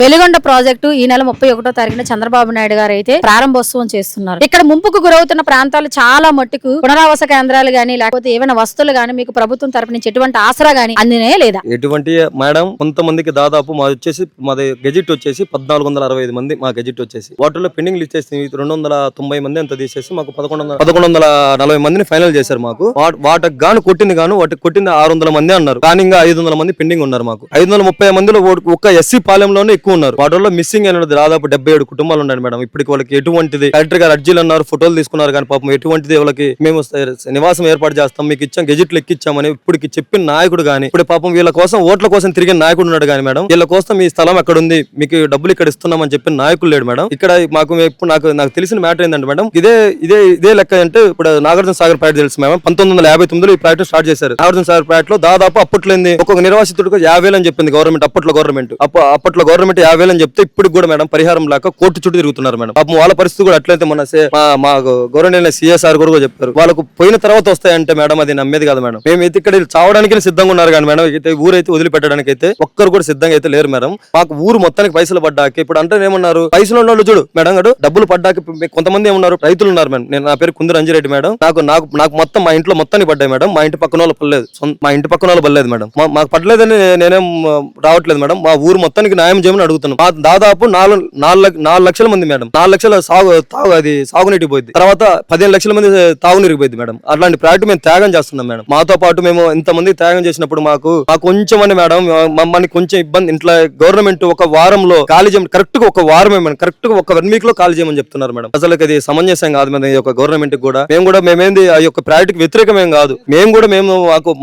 Veligonda project ఈ నెల 31వ తారీఖున చంద్రబాబు నాయుడు గారు అయితే ప్రారంభోత్సవం చేస్తున్నారు. ఇక్కడ ముంపుకు గురవుతున్న ప్రాంతాలు చాలా మట్టుకు పునరావాస కేంద్రాలు గానీ లేకపోతే ఏమైనా వస్తువులు గానీ మీకు ప్రభుత్వం తరపు నుంచి ఎటువంటి ఆసరా గానీ అందినే లేదా? ఎటువంటి మేడం కొంతమందికి దాదాపు మాది గెజిట్ వచ్చేసి 1465 మంది మా గెజిట్ వచ్చేసి వాటిలో పెండింగ్ లిస్ట్ చేసి 290 మంది అంత తీసేసి మాకు 1140 మందిని ఫైనల్ చేశారు. మాకు వాటికి గాను కొట్టింది 600 మంది అన్నారు. కానీ ఇంకా 500 మంది పెండింగ్ ఉన్నారు. మాకు 530 మందిలో ఒక్క ఎస్సీ పాలెంలోనే ఎక్కువ ఉన్నారు. వాటిలో మిస్సింగ్ అనేది దాదాపు 77 కుటుంబాలు ఉన్నాయి మేడం. ఇప్పటికి వాళ్ళకి ఎటువంటిది కలెక్టర్ గారు అర్జీలు అన్నారు, ఫోటోలు తీసుకున్నారు, కానీ పాపం ఎటువంటిది వాళ్ళకి మేము నివాసం ఏర్పాటు చేస్తాం, మీకు ఇచ్చాం, గెజిట్లు ఎక్కిచ్చామని ఇప్పటికి చెప్పిన నాయకుడు గానీ, ఇప్పుడు పాపం వీళ్ళ కోసం ఓట్ల కోసం తిరిగిన నాయకుడు ఉన్నాడు కానీ మేడం, వీళ్ళ కోసం మీ స్థలం ఎక్కడ ఉంది, మీకు డబ్బులు ఇక్కడ ఇస్తున్నామని చెప్పిన నాయకులు లేడు మేడం. ఇక్కడ మాకు నాకు తెలిసిన మ్యాటర్ ఏంటంటే మేడం, ఇదే లెక్క అంటే ఇప్పుడు నాగార్జున సాగర్ ప్రాజెక్ట్ తెలుసు మేడం. 1959లో ఈ ప్రాజెక్ట్ స్టార్ట్ చేశారు. నాగార్జున సాగర్ ప్రాజెక్ట్ లో దాదాపు అప్పట్లో ఒక్కొక్క నిర్వాసితుడికి 50,000 అని చెప్పింది గవర్నమెంట్. అప్పట్లో గవర్నమెంట్ 50,000 అని చెప్తే ఇప్పుడు కూడా మేడం పరిహారం లేక కోర్టు చుట్టూ తిరుగుతున్నారు మేడం. పాపం వాళ్ళ పరిస్థితి కూడా అట్లయితే మా గవర్నమెంట్ సిఎస్ఆర్ కూడా చెప్పారు, వాళ్ళకు పోయిన తర్వాత వస్తాయంటే మేడం అది నమ్మేది కాదు మేడం. మేము అయితే ఇక్కడ చావడానికి సిద్ధంగా ఉన్నారు కానీ మేడం అయితే ఊరైతే వదిలిపెట్టడానికి అయితే ఒక్కరు కూడా సిద్ధంగా అయితే లేరు మేడం. మాకు ఊరు మొత్తానికి పైసలు పడ్డాక ఇప్పుడు అంటే ఏమన్నారు, పైసలు ఉన్న వాళ్ళు చూడు మేడం గారు డబ్బులు పడ్డాక కొంతమంది ఏమన్నారు, రైతులు ఉన్నారు మేడం. నా పేరు కుందూరు అంజిరెడ్డి మేడం. నాకు మొత్తం మా ఇంట్లో మొత్తానికి పడ్డాయి మేడం. మా ఇంటి పక్కన వాళ్ళు పడలేదు, మా ఇంటి పక్కన వాళ్ళు పడలేదు మేడం. మాకు పడలేదని నేనేం రావట్లేదు మేడం. మా ఊరు మొత్తానికి న్యాయం చేయమని అడుగుతున్నాం. దాదాపు 4 లక్షల మంది మేడం, 4 లక్షల సాగునీటికి పోయింది, తర్వాత 15 లక్షల మంది తాగునీరికి పోయింది మేడం. అట్లాంటి ప్రాజెక్టు మేము త్యాగం చేస్తున్నాం మేడం. మాతో పాటు మేము ఇంతమంది త్యాగం చేసినప్పుడు మాకు కొంచెం అని మేడం మమ్మల్ని కొంచెం ఇబ్బంది, ఇంట్లో గవర్నమెంట్ ఒక వారంలో ఖాళీ చేయమని, కరెక్ట్ గా ఒక వారమే మేడం, కరెక్ట్ గా ఒక 1 వీక్ లో ఖాళీ చేయమని చెప్తున్నారు మేడం. అసలు అది సమంజసం కాదు మేడం. ఈ యొక్క గవర్నమెంట్ కూడా మేమేంది ఆ యొక్క ప్రాజెక్టుకి వ్యతిరేకమేం కాదు.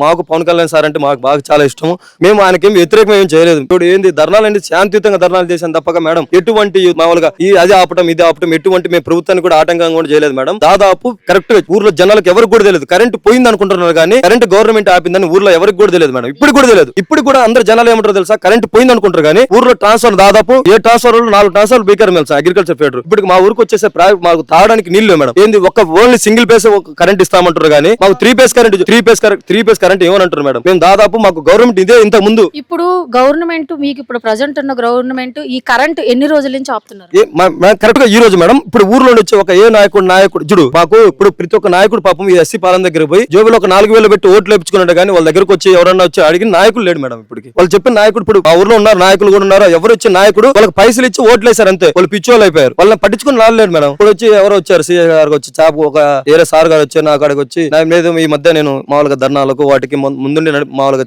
మాకు పవన్ కళ్యాణ్ సార్ అంటే మాకు బాగా చాలా ఇష్టం. మేము ఆయనకేం వ్యతిరేకం ఏం చేయలేదు. ఇప్పుడు ఏంది ధర్నాలు అంటే శాంతియుతంగా ధర్నాలు చేశాను తప్పక మేడం ఎటువంటి మామూలుగా అది ఆపటం ఇది ఆపటం ఎటువంటి మేము ప్రభుత్వానికి కూడా ఆటంకంగా కూడా చేయలేదు మేడం. దాదాపు కరెక్ట్ గా ఊర్లో జనాలకు ఎవరికి కూడా తెలియదు. కరెంట్ పోయింది అనుకుంటున్నారు కానీ కరెంట్ గవర్నమెంట్ ఆపిందని ఊర్లో ఎవరికి కూడా తెలియదు మేడం. ఇప్పుడు కూడా తెలియదు. ఇప్పుడు కూడా అందరు జనాలు ఏమంటారు తెలుసా, కరెంట్ పోయింది అనుకుంటారు కానీ ఊర్లో ట్రాన్స్ఫర్ దాదాపు 7 ట్రాన్స్ఫర్లు 4 ట్రాన్స్ఫర్ బీకర్ తెలుసా అగ్రికల్చర్ ఫెడర్. ఇప్పుడు మా ఊరికి వచ్చేసే మాకు తాగడానికి నీళ్లు మేడం. ఏంది ఓన్లీ సింగిల్ పేస్ కరెంట్ ఇస్తామంటారు కానీ మాకు 3 పేస్ కరెంట్ ఏమనంటారు మేడం. మేము దాదాపు మాకు గవర్నమెంట్ ఇదే ఇంత ముందు. ఇప్పుడు గవర్నమెంట్ మీకు ఇప్పుడు ప్రజెంట్ ఉన్న గవర్నమెంట్ ఈ కరెంట్ ఎన్ని రోజుల నుంచి ఆపుతున్నారు? కరెక్ట్ గా ఈ రోజు మేడం. ఇప్పుడు ఊర్లో వచ్చే ఒక నాయకుడు చూడు, మాకు ఇప్పుడు ప్రతి ఒక్క నాయకుడు పాపం ఈ ఎస్సీ పాలన దగ్గర పోయి జోబులో ఒక 4,000 పెట్టి ఓట్లు వేయించుకున్నాడు కానీ వాళ్ళ దగ్గరకు వచ్చి ఎవరన్నా వచ్చి అడిగిన నాయకులు లేడు మేడం. ఇప్పటికి వాళ్ళు చెప్పిన నాయకుడు ఇప్పుడు ఆ ఊర్లో ఉన్నారు, నాయకులు కూడా ఉన్నారు. ఎవరు వచ్చే నాయకుడు వాళ్ళకి పైసలు ఇచ్చి ఓట్లు వేశారు అంతే. వాళ్ళు పిచ్చోళ్ళు అయిపోయారు. వాళ్ళని పట్టించుకుని లేడు మేడం. ఇప్పుడు వచ్చి ఎవరు వచ్చారు, సీఏ గారు వచ్చి ఒక ఏరే సార్ గారు వచ్చారు, నా కాడికి వచ్చి లేదు ఈ మధ్య నేను మామూలుగా ధర్నాలకు వాటికి ముందుండి మామూలుగా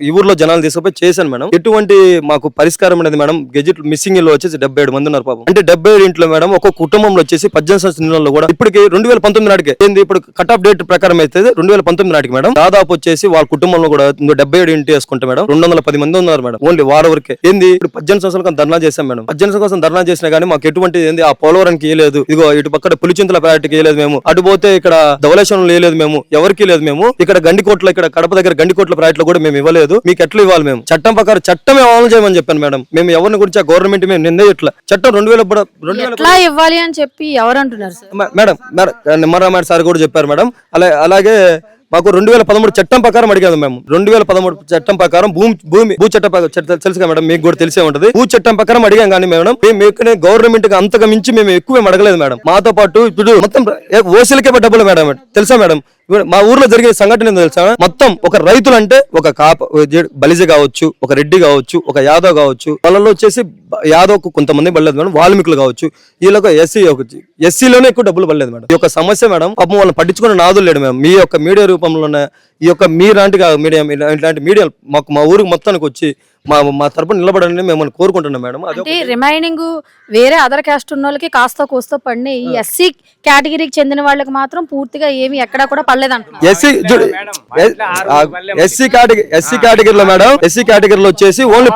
ఈ ఊర్లో జనాలు తీసుకుపోయి చేశాను మేడం. ఎటువంటి మాకు పరిష్కారం అనేది మేడం. గెజిట్ మిస్సింగ్ లో వచ్చేసి 77 మంది ఉన్నారు పాపం. అంటే 77 ఇంట్లో మేడం ఒక కుటుంబంలో వచ్చేసి 18 సంవత్సరాల కూడా ఇప్పటికి 2019 నాటికి ఏంది ఇప్పుడు కట్ ఆఫ్ డేట్ ప్రకారం అయితే 2019 నాటికి మేడం దాదాపు వచ్చేసి వాళ్ళ కుటుంబంలో కూడా 77 ఇంటి వేసుకుంటే మేడం 210 మంది ఉన్నారు మేడం. ఓన్లీ వాడవరకే ఏంది ఇప్పుడు 18 సంవత్సరాల ధర్నా చేశాం మేడం. 18 సంవత్సరాల కోసం ధర్నా చేసినా కానీ మాకు ఎటువంటి ఏంది ఆ పోలవరానికి ఇవ్వలేదు. ఇదిగో ఇటు పక్కన పులిచింతల ప్రాజెక్టుకి ఇవ్వలేదు మేము. అటు పోతే ఇక్కడ ధవళేశ్వరం లేదు మేము, ఎవరికి లేదు మేము. ఇక్కడ గండికోట్ల ఇక్కడ కడప దగ్గర గండికోట్ల ప్రాజెక్ట్ లో కూడా మేము ఇవ్వలేదు. మీకు ఎట్లా ఇవ్వాలి మేము? చట్టం ప్రకారం చట్టమే అమలు చేయమని చెప్పాను మేడం. మేము ఎవరిని గురించి ఆ గవర్నమెంట్ మేము నిందే ఇట్లా చట్టం 2000 ఇవ్వాలి అని చెప్పి ఎవరు అంటున్నారు మేడం? నిమ్మరామారెడ్డి సార్ కూడా చెప్పారు మేడం. అలాగే మాకు 2013 చట్టం ప్రకారం అడిగాము మేము. 2013 చట్టం ప్రకారం భూ చట్టం తెలుసుగా మేడం, మీకు కూడా తెలిసే ఉంటది. భూ చట్టం ప్రకారం అడిగాం కానీ మేడం మేము గవర్నమెంట్ కి అంతగా మించి మేము ఎక్కువ అడగలేదు మేడం. మాతో పాటు ఇప్పుడు మొత్తం ఓసీలకే డబ్బులు మేడం తెలుసా మేడం. మా ఊర్లో జరిగే సంఘటన ఏందో తెలుసా, మొత్తం ఒక రైతులు అంటే ఒక బలిజ కావచ్చు, ఒక రెడ్డి కావచ్చు, ఒక యాదవ్ కావచ్చు, వాళ్ళలో వచ్చేసి యాదవ్ కొంతమంది పడలేదు మేడం, వాల్మీకులు కావచ్చు, వీళ్ళకు ఎస్సీలోనే ఎక్కువ డబ్బులు పడలేదు మేడం. ఈ యొక్క సమస్య మేడం పాపం వాళ్ళని పట్టించుకుని నాదులు లేడు మేడం. మీ యొక్క మీడియా రూపంలోనే ఈ యొక్క మీలాంటి మీడియా ఇలాంటి మీడియా మా ఊరికి మొత్తానికి వచ్చి మా తరపున నిలబడాలని మేము కోరుకుంటున్నాం మేడం. అంటే రిమైనింగ్ వేరే అదర్ క్యాస్ట్ ఉన్న వాళ్ళకి కాస్త కోస్తో పడిన ఈ ఎస్సీ కేటగిరీకి చెందిన వాళ్ళకి మాత్రం పూర్తిగా ఏమి ఎక్కడా కూడా పడలేదంట. ఎస్సీ కేటగిరీలో మేడం, ఎస్సీ కేటగిరీలో వచ్చేసి ఓన్లీ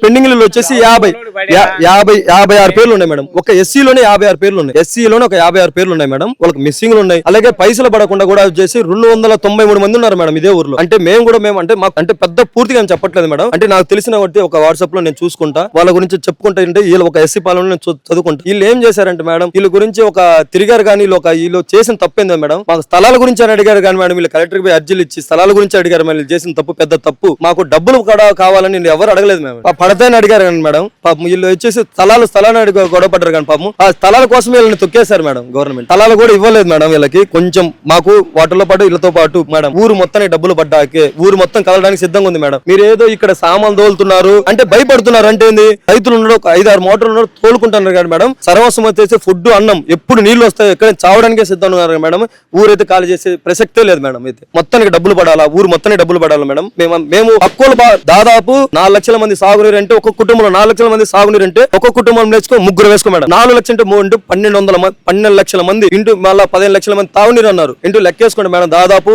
పెండింగ్ వచ్చేసి 56 పేర్లు ఉన్నాయి మేడం. ఒక ఎస్సీలోనే 56 పేర్లు ఉన్నాయి. ఎస్సీలోనే ఒక 56 పేర్లు ఉన్నాయి మేడం. వాళ్ళకి మిస్సింగ్లు ఉన్నాయి. అలాగే పైసలు పడకుండా కూడా వచ్చేసి 293 మంది ఉన్నారు మేడం ఇదే ఊర్లో. అంటే మేము అంటే మాకు అంటే పెద్ద పూర్తిగా చెప్పట్లేదు మేడం. అంటే అంటే నాకు తెలిసిన బట్టి ఒక వాట్సాప్ లో నేను చూసుకుంటా, వాళ్ళ గురించి చెప్పుకుంటా. అంటే వీళ్ళు ఒక ఎస్సీ పాలన నేను చదువుకుంటా. వీళ్ళు ఏం చేశారంటే మేడం, వీళ్ళ గురించి ఒక తిరిగారు కానీ వీళ్ళు చేసిన తప్పేందో మేడం, మాకు స్థలాల గురించి అని అడిగారు కానీ మేడం, వీళ్ళు కలెక్టర్ పోయి అర్జీలు ఇచ్చి స్థలాల గురించి అడిగారు. వీళ్ళు చేసిన తప్పు పెద్ద తప్పు. మాకు డబ్బులు కూడా కావాలని నేను ఎవరు అడగలేదు మేడం, పడతాయని అడిగారు కానీ మేడం. పాపం వీళ్ళు వచ్చేసి స్థలాన్ని అడిగి గొడవ పడ్డారు కానీ పాపం ఆ స్థలాల కోసం వీళ్ళని తొక్కేశారు మేడం. గవర్నమెంట్ స్థలాలు కూడా ఇవ్వలేదు మేడం వీళ్ళకి. కొంచెం మాకు వాటిలో పాటు వీళ్ళతో పాటు మేడం ఊరు మొత్తానికి డబ్బులు పడ్డాకే ఊరు మొత్తం కలవడానికి సిద్ధంగా ఉంది మేడం. మీరు ఏదో ఇక్కడ సామాన్లు తోలుతున్నారు అంటే భయపడుతున్నారు అంటే ఏంది, రైతులు ఉన్నారు, ఒక 5-6 మోటార్లు ఉన్నారు, తోలుకుంటున్నారు కానీ మేడం. సర్వస్వం వచ్చేసి ఫుడ్ అన్నం ఎప్పుడు నీళ్లు వస్తాయి ఎక్కడ చావడానికే సిద్ధంగా ఉన్నారు మేడం. ఊరైతే ఖాళీ చేసే ప్రసక్తే లేదు మేడం. అయితే మొత్తానికి డబ్బులు పడాలా, ఊరు మొత్తానికి డబ్బులు పడాలా మేడం. మేము హక్కులు దాదాపు 4 లక్షల మంది సాగునీరు అంటే ఒక్కొక్క కుటుంబంలో 4 లక్షల మంది సాగునీరు అంటే ఒక్కొక్క కుటుంబం నేర్చుకో 3 వేసుకో మేడం. 4 లక్షలు అంటే 12 లక్షల మంది ఇంటూ మళ్ళీ 15 లక్షల మంది తాగునీరు అన్నారు. ఇంటూ లెక్కేసుకోండి మేడం, దాదాపు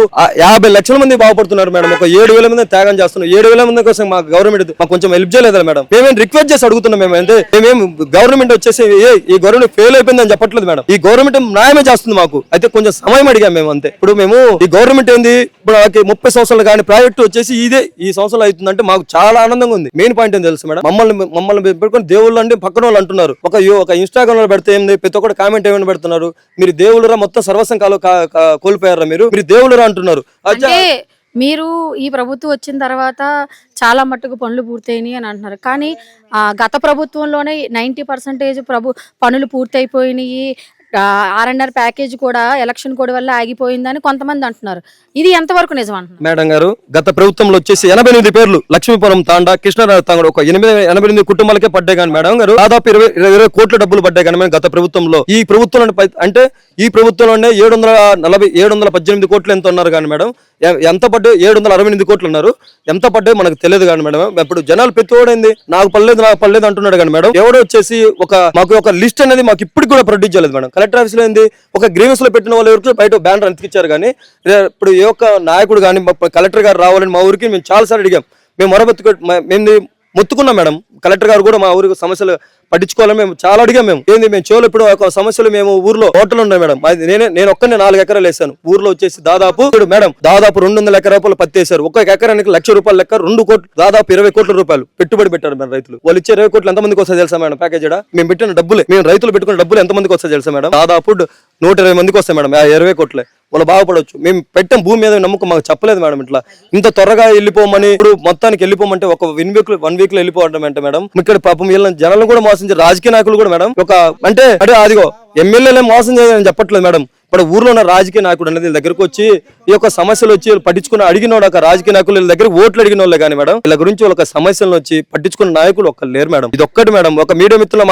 50 లక్షల మంది బాగుపడుతున్నారు మేడం. ఒక 7,000 మంది త్యాగం చేస్తున్నారు. 7,000 మంది కోసం మా గవర్నమెంట్ మాకు కొంచెం హెల్ప్ చేయలేదా మేడం? మేమేం రిక్వెస్ట్ చేసి అడుగుతున్నాం మేము. అంటే మేమేం గవర్నమెంట్ వచ్చేసి ఈ గవర్నమెంట్ ఫెయిల్ అయిపోయిందని చెప్పట్లేదు మేడం. ఈ గవర్నమెంట్ న్యాయమే చేస్తుంది మాకు. అయితే కొంచెం సమయం అడిగాం మేము అంతే. ఇప్పుడు మేము ఈ గవర్నమెంట్ ఏంది, ఇప్పుడు 30 సంవత్సరాలు కానీ ప్రైవేట్ వచ్చేసి ఈ సంవత్సరాలు అవుతుందంటే మాకు చాలా ఆనందంగా ఉంది. మెయిన్ పాయింట్ ఏం తెలుసు మేడం, మమ్మల్ని పెట్టుకొని దేవుళ్ళు అంటే పక్కన వాళ్ళు అంటున్నారు. ఒక ఇన్స్టాగ్రామ్ లో పెడితే ఏంది, ప్రతి ఒక్కటి కామెంట్ ఏమైనా పెడుతున్నారు, మీరు దేవుళ్ళరా మొత్తం సర్వస్వం కోల్పోయారా, మీరు దేవుళ్ళరా అంటున్నారు. అంటే మీరు ఈ ప్రభుత్వం వచ్చిన తర్వాత చాలా మట్టుకు పనులు పూర్తయినాయి అని అంటున్నారు. కానీ గత ప్రభుత్వంలోనే 90% పనులు పూర్తయిపోయినాయి. R&R ప్యాకేజ్ కూడా ఎలక్షన్ కోడ్ వల్ల ఆగిపోయిందని కొంతమంది అంటున్నారు. ఇది ఎంతవరకు నిజం అంటున్నారు మేడం గారు? గత ప్రభుత్వంలో వచ్చేసి 88 పేర్లు లక్ష్మీపురం తాండా కృష్ణారావు తాండా ఒక 88 కుటుంబాలకే పడ్డాయి కానీ మేడం గారు, దాదాపు 20 కోట్ల డబ్బులు పడ్డాయి కానీ మేడం గత ప్రభుత్వంలో. ఈ ప్రభుత్వంలో అంటే ఈ ప్రభుత్వంలోనే 718 కోట్లు ఎంత ఉన్నారు కానీ మేడం, ఎంత పడ్డాయి 768 కోట్లు ఉన్నారు. ఎంత పడ్డాయి మనకు తెలియదు కానీ మేడం. ఇప్పుడు జనాలు పెట్టుకోవడింది నాకు పడలేదు అంటున్నాడు కానీ మేడం, ఎవడో వచ్చేసి మాకు ఒక లిస్ట్ అనేది మాకు ఇప్పటికి కూడా ప్రొడ్యూస్ చేయలేదు మేడం. కలెక్టర్ ఆఫీస్ లో ఏంది, ఒక గ్రీవెన్స్ లో పెట్టిన వాళ్ళు ఎవరికి బయట బ్యానర్ అంతికిచ్చారు కానీ ఇప్పుడు ఏ ఒక్క నాయకుడు కానీ కలెక్టర్ గారు రావాలని మా ఊరికి మేము చాలాసార్లు అడిగాం. మేము మొత్తుకున్నాం మేడం. కలెక్టర్ గారు కూడా మా ఊరికి సమస్యలు పట్టించుకోవాలని మేము చాలా అడిగాం. మేము చెవులు ఇప్పుడు ఒక సమస్యలు మేము ఊర్లో హోటల్ ఉన్నాయి మేడం. నేను ఒక్కనే 4 ఎకరాలు వేసాను. ఊర్లో వచ్చేసి దాదాపు 200 ఎకరాల రూపాయలు పత్తి వేశారు. ఒక్క ఎకరానికి ₹1,00,000 లెక్క 2 కోట్లు, దాదాపు 20 కోట్ల రూపాయలు పెట్టుబడి పెట్టారు మేడం రైతులు. వాళ్ళు ఇచ్చే 20 కోట్లు ఎంతమందికి వస్తాయి తెలుసా మేడం? ప్యాకేజ్ మేము పెట్టిన డబ్బులే, మేము రైతులు పెట్టుకున్న డబ్బులు ఎంతమందికి వస్తాయి తెలుసా మేడం? దాదాపు 120 మందికి వస్తాయి మేడం. 20 కోట్లే వాళ్ళు బాగుపడవచ్చు. మేము పెట్టాం భూమి మీద నమ్మకం మాకు చెప్పలేదు మేడం. ఇట్లా ఇంత త్వరగా వెళ్ళిపోమని, ఇప్పుడు మొత్తానికి వెళ్ళిపోమంటే ఒక 1 వీక్ లో వెళ్ళిపోవడం అంటే మేడం, ఇక్కడ పాపం వీళ్ళని జనాలను కూడా మోసం చేయాలి. రాజకీయ నాయకులు కూడా మేడం అంటే అదిగో ఎమ్మెల్యేలే మోసం చేయాలని చెప్పట్లేదు మేడం. ఇప్పుడు ఊర్లో ఉన్న రాజకీయ నాయకుడు అనేది వీళ్ళ దగ్గరకు వచ్చి ఈ యొక్క సమస్యలు వచ్చి పట్టించుకుని అడిగిన ఒక రాజకీయ నాయకులు వీళ్ళ దగ్గర ఓట్లు అడిగిన వాళ్ళే కానీ మేడం, వీళ్ళ గురించి వాళ్ళ సమస్యలను వచ్చి పట్టించుకున్న నాయకులు ఒక్కరు లేరు మేడం. ఇది ఒక్కటి మేడం. ఒక మీడియా మిత్రులు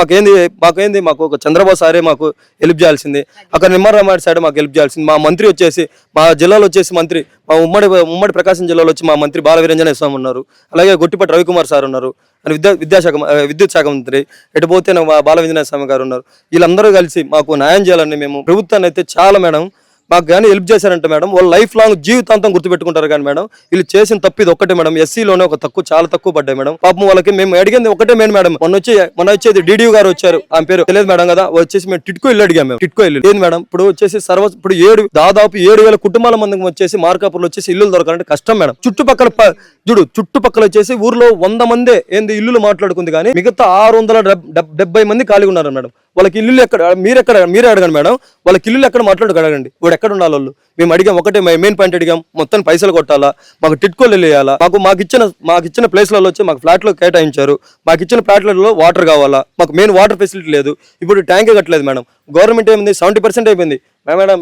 మాకు ఒక చంద్రబాబు సారే మాకు హెల్ప్ చేయాల్సింది, అక్కడ నిమ్మరామారెడ్డి సైడ్ మాకు హెల్ప్ చేయాల్సింది. మా మంత్రి వచ్చేసి మా జిల్లాలో వచ్చేసి మంత్రి మా ఉమ్మడి ప్రకాశం జిల్లాలో వచ్చి మా మంత్రి బాలవీరంజన స్వామి ఉన్నారు. అలాగే గొట్టిపాటి రవికుమార్ సార్ ఉన్నారు. విద్యుత్ శాఖ మంత్రి ఎటుపోతే బాలవీరంజన స్వామి గారు ఉన్నారు. వీళ్ళందరూ కలిసి మాకు న్యాయం చేయాలని మేము ప్రభుత్వాన్ని అయితే చాలా మేడం మాకు కానీ హెల్ప్ చేశారంటే మేడం వాళ్ళు లైఫ్ లాంగ్ జీవితాంతం గుర్తుపెట్టుకుంటారు కానీ మేడం వీళ్ళు చేసిన తప్పు ఇది ఒక్కటే మేడం. ఎస్సీలోనే చాలా తక్కువ పడ్డాయి మేడం. పాపం వాళ్ళకి మేము అడిగింది ఒకటే మేడం. మొన్న వచ్చేది DDO గారు వచ్చారు, ఆమె పేరు తెలియదు మేడం కదా, వచ్చేసి మేము టిట్కో ఇల్లు అడిగాం. మేము టిట్కో ఇల్లు ఏంది మేడం, ఇప్పుడు వచ్చేసి ఇప్పుడు దాదాపు 7,000 కుటుంబాల మందికి వచ్చేసి మార్కాపూర్లో వచ్చేసి ఇల్లు దొరకాలంటే కష్టం మేడం. చుట్టుపక్కల వచ్చేసి ఊర్లో 100 మందే ఏంది ఇల్లులు మాట్లాడుకుంది కానీ మిగతా 670 మంది ఖాళీ ఉన్నారు మేడం. వాళ్ళకి ఇల్లు ఎక్కడ, మీరే అడగండి మేడం, వాళ్ళకి ఇల్లు ఎక్కడ మాట్లాడుకోగలగండి, వాడు ఎక్కడ ఉండాలి వాళ్ళు. మేము అడిగాం ఒకటే మెయిన్ పాయింట్ అడిగాం, మొత్తం పైసలు కొట్టాలా, మాకు టిట్కోలు వేయాలా, మాకు ఇచ్చిన ప్లేస్లలో వచ్చి మాకు ఫ్లాట్లు కేటాయించారు, మాకు ఇచ్చిన ఫ్లాట్లలో వాటర్ కావాలా, మాకు మెయిన్ వాటర్ ఫెసిలిటీ లేదు, ఇప్పుడు ట్యాంకే కట్టలేదు మేడం. గవర్నమెంట్ ఏమైంది 70% అయిపోయింది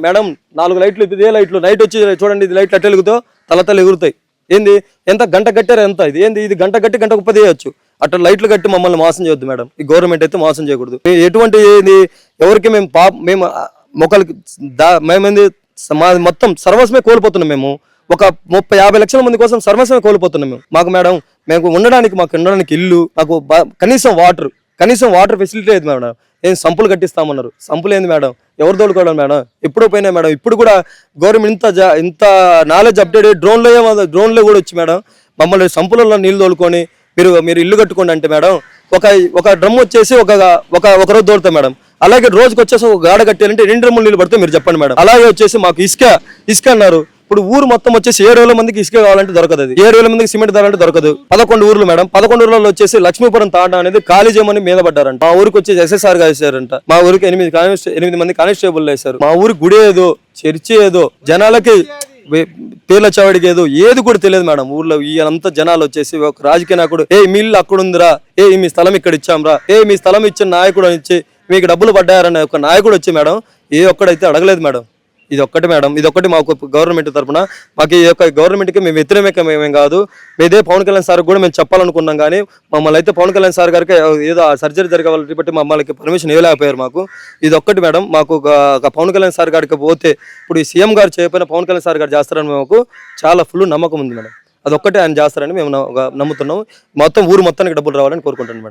మేడం. 4 లైట్లు, ఇదే లైట్లు నైట్ వచ్చి చూడండి, ఇది లైట్లు అట్ట ఎలుగుతో తల ఎగురుతాయి. ఏంది ఎంత గంట కట్టారు ఎంత, ఇది గంట కట్టి గంటకు 10 చేయొచ్చు. అట్లా లైట్లు కట్టి మమ్మల్ని మోసం చేయొద్దు మేడం. ఈ గవర్నమెంట్ అయితే మోసం చేయకూడదు. ఎటువంటి ఎవరికి మేము మొక్కలకి మేమేంది మొత్తం సర్వస్వమే కోల్పోతున్నాం. మేము ఒక 30-50 లక్షల మంది కోసం సర్వస్వమే కోల్పోతున్నాం మాకు మేడం. మాకు ఉండడానికి ఇల్లు, మాకు కనీసం వాటర్ ఫెసిలిటీ లేదు మేడం. ఏం సంపులు కట్టిస్తామన్నారు, సంపులు ఏంది మేడం, ఎవరు తోలుకోవడం మేడం, ఎప్పుడో పోయినాయి మేడం. ఇప్పుడు కూడా గవర్నమెంట్ ఇంత నాలెడ్జ్ అప్డేట్ డ్రోన్లో కూడా వచ్చి మేడం మమ్మల్ని సంపులలో నీళ్ళు తోలుకొని మీరు ఇల్లు కట్టుకోండి అంటే మేడం ఒక డ్రమ్ వచ్చేసి ఒక రోజు తోలుతాం మేడం. అలాగే రోజుకి వచ్చేసి ఒక గాడ కట్టాలంటే 2 డ్రమ్ములు నీళ్ళు పడితే మీరు చెప్పండి మేడం. అలాగే వచ్చేసి మాకు ఇసుక అన్నారు, ఇప్పుడు ఊరు మొత్తం వచ్చేసి 7,000 మందికి ఇసుక కావాలంటే దొరకదు, అది 7,000 మందికి సిమెంట్ కావాలంటే దొరకదు. 11 ఊర్లు మేడం, 11 ఊర్లలో వచ్చేసి లక్ష్మీపురం తాండ అనేది ఖాళీ చేయమని మీద పడ్డారంట. మా ఊరికి వచ్చేసి SSR గా వేసారంట. మా ఊరికి 8 మంది కానిస్టేబుల్ వేశారు. మా ఊరికి గుడి ఏదో చర్చి ఏదో జనాలకి పేర్ల చావడికి ఏది కూడా తెలియదు మేడం. ఊర్లో అంతా జనాలు వచ్చేసి ఒక రాజకీయ నాయకుడు మీ ఇల్లు అక్కడ ఉందిరా, మీ స్థలం ఇక్కడ ఇచ్చాంరా, మీ స్థలం ఇచ్చిన నాయకుడు ఇచ్చి మీకు డబ్బులు పడ్డారని ఒక నాయకుడు వచ్చి మేడం ఒక్కడైతే అడగలేదు మేడం. ఇది ఒక్కటి మాకు గవర్నమెంట్ తరఫున మాకు ఈ యొక్క గవర్నమెంట్కి మేము వ్యతిరేకమేమేం కాదు. ఇదే పవన్ కళ్యాణ్ సార్ కూడా మేము చెప్పాలనుకున్నాం, కానీ మమ్మల్ని అయితే పవన్ కళ్యాణ్ సార్ గారికి ఏదో సర్జరీ జరగాలని బట్టి మమ్మల్ని పర్మిషన్ ఇవ్వలేకపోయారు. మాకు ఇది ఒక్కటి మేడం. మాకు పవన్ కళ్యాణ్ సార్ గారికి పోతే ఇప్పుడు ఈ సీఎం గారు చేయకపోయినా పవన్ కళ్యాణ్ సార్ గారు చేస్తారని మాకు చాలా ఫుల్ నమ్మకం ఉంది మేడం. అదొక్కటే ఆయన చేస్తారని మేము నమ్ముతున్నాం. మొత్తం ఊరు మొత్తానికి డబ్బులు రావాలని కోరుకుంటున్నాం మేడం.